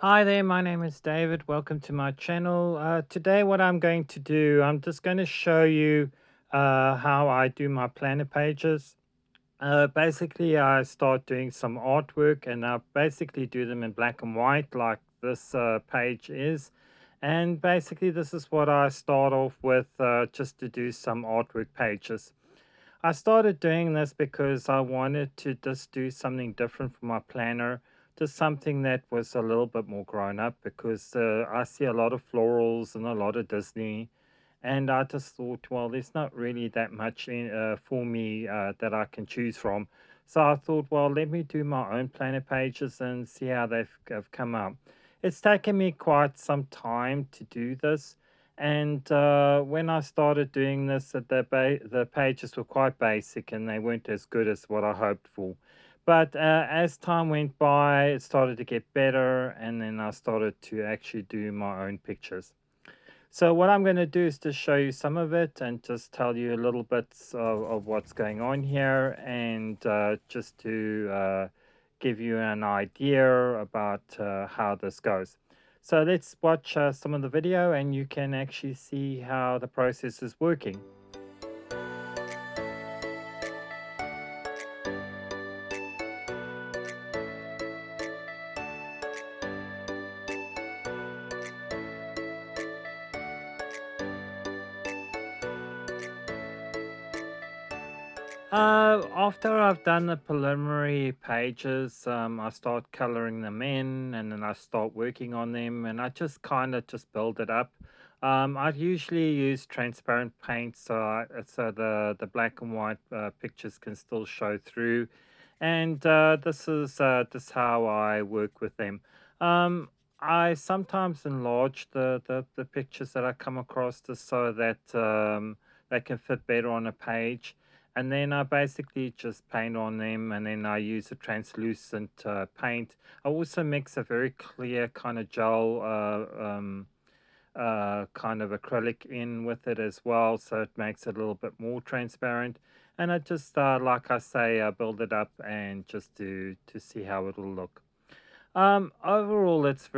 Hi there, my name is David. Welcome to my channel. Today, what I'm going to do, I'm just going to show you how I do my planner pages. Basically, I start doing some artwork and I basically do them in black and white, like this page is. And basically, this is what I start off with just to do some artwork pages. I started doing this because I wanted to just do something different for my planner, just something that was a little bit more grown up because I see a lot of florals and a lot of Disney. And I just thought, well, there's not really that much for me that I can choose from. So I thought, well, let me do my own planner pages and see how have come out. It's taken me quite some time to do this. And when I started doing this, the pages were quite basic and they weren't as good as what I hoped for. But as time went by, it started to get better, and then I started to actually do my own pictures. So what I'm going to do is to show you some of it and just tell you a little bit of what's going on here, and just to give you an idea about how this goes. So let's watch some of the video and you can actually see how the process is working. After I've done the preliminary pages, I start coloring them in and then I start working on them and I just kind of just build it up. I usually use transparent paint so the black and white pictures can still show through. And this how I work with them. Um, I sometimes enlarge the pictures that I come across just so that they can fit better on a page, and then I basically just paint on them, and then I use a translucent paint. I also mix a very clear kind of gel kind of acrylic in with it as well, so it makes it a little bit more transparent. And I just, like I say, build it up and just to see how it'll look. Overall, it's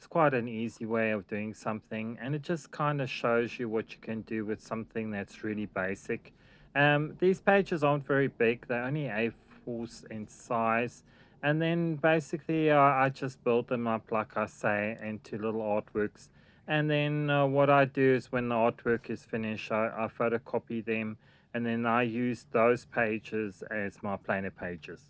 quite an easy way of doing something, and it just kind of shows you what you can do with something that's really basic. These pages aren't very big; they're only A4s in size, and then basically I just build them up, like I say, into little artworks. And then what I do is when the artwork is finished, I photocopy them, and then I use those pages as my planner pages.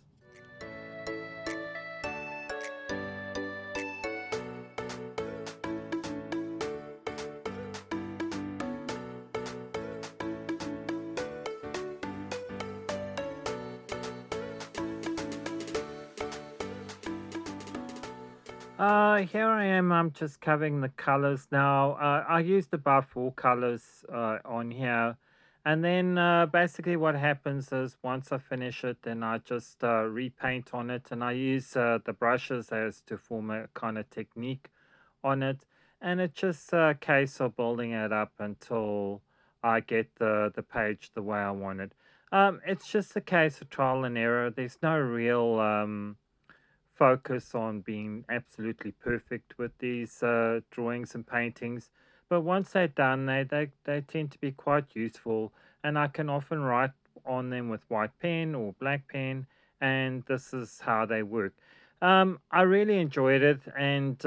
Here I am. I'm just covering the colors now. I used about four colors on here. And then basically what happens is once I finish it, then I just repaint on it. And I use the brushes as to form a kind of technique on it. And it's just a case of building it up until I get the page the way I want it. It's just a case of trial and error. There's no real focus on being absolutely perfect with these drawings and paintings. But once they're done, they tend to be quite useful, and I can often write on them with white pen or black pen, and this is how they work. I really enjoyed it, and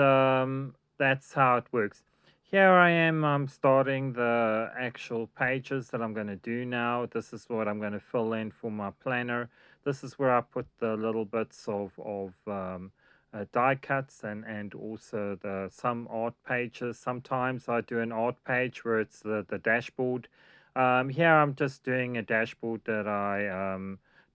that's how it works. Here I am, I'm starting the actual pages that I'm going to do now. This is what I'm going to fill in for my planner. This is where I put the little bits of die cuts and also some art pages. Sometimes I do an art page where it's the dashboard. Here I'm just doing a dashboard that I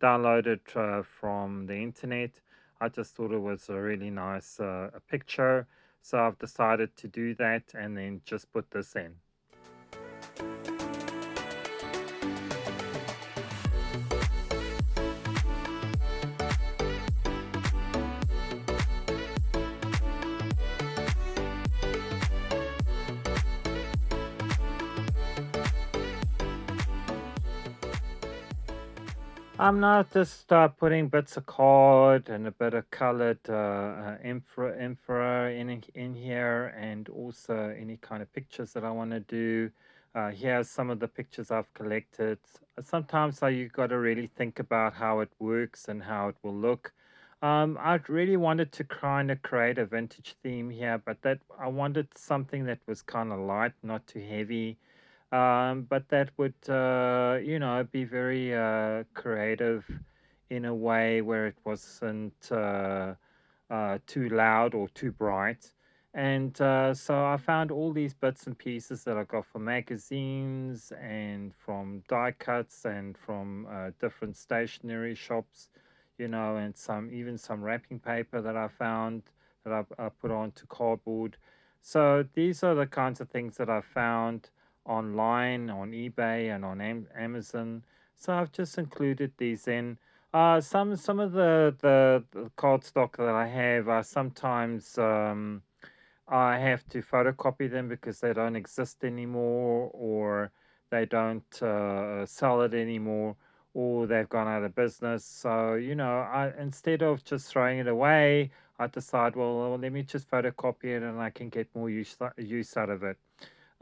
downloaded from the internet. I just thought it was a really nice a picture, so I've decided to do that and then just put this in. I'm not just putting bits of card and a bit of colored infra in here, and also any kind of pictures that I want to do. Here's some of the pictures I've collected. Sometimes you got to really think about how it works and how it will look. I really wanted to kind of create a vintage theme here, but that I wanted something that was kind of light, not too heavy, but that would, be very creative in a way where it wasn't too loud or too bright. And so I found all these bits and pieces that I got from magazines and from die cuts and from different stationery shops, and even some wrapping paper that I found that I put onto cardboard. So these are the kinds of things that I found online on eBay and on Amazon. So I've just included these in. Some of the cardstock that I have are sometimes I have to photocopy them because they don't exist anymore, or they don't sell it anymore, or they've gone out of business. So I instead of just throwing it away, I decide, well, let me just photocopy it, and I can get more use out of it.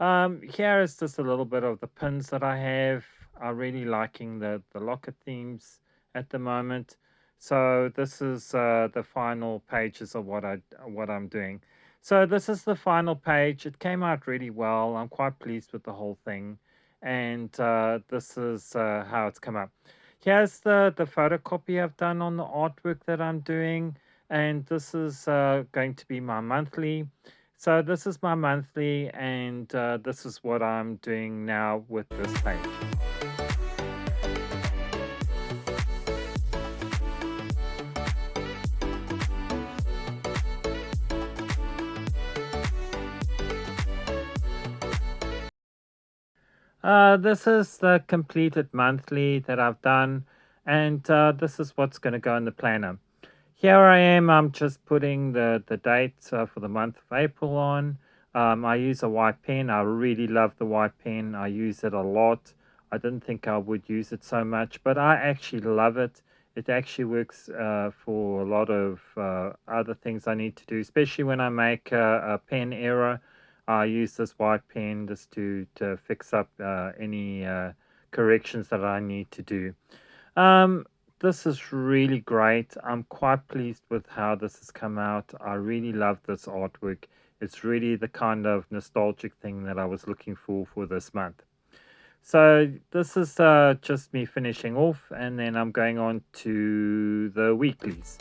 Here is just a little bit of the pins that I have. I'm really liking the locket themes at the moment. So this is the final pages of what I'm doing. So this is the final page. It came out really well. I'm quite pleased with the whole thing, and this is how it's come up. Here's the photocopy I've done on the artwork that I'm doing, and this is going to be my monthly. So this is my monthly, and this is what I'm doing now with this page. This is the completed monthly that I've done, and this is what's going to go in the planner. Here I am, I'm just putting the date for the month of April on. I use a white pen. I really love the white pen. I use it a lot. I didn't think I would use it so much, but I actually love it. It actually works for a lot of other things I need to do, especially when I make a pen error. I use this white pen just to fix up any corrections that I need to do. Um, this is really great. I'm quite pleased with how this has come out. I really love this artwork. It's really the kind of nostalgic thing that I was looking for this month. So this is just me finishing off, and then I'm going on to the weeklies.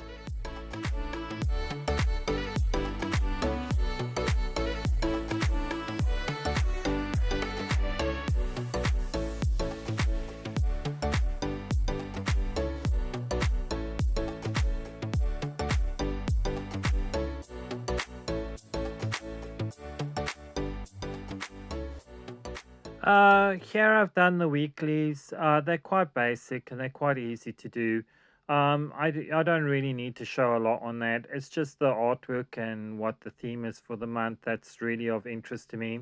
Here I've done the weeklies. They're quite basic and they're quite easy to do. I don't really need to show a lot on that. It's just the artwork and what the theme is for the month that's really of interest to me.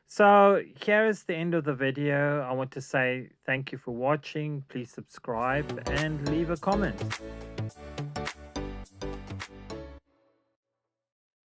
So here is the end of the video. I want to say thank you for watching. Please subscribe and leave a comment.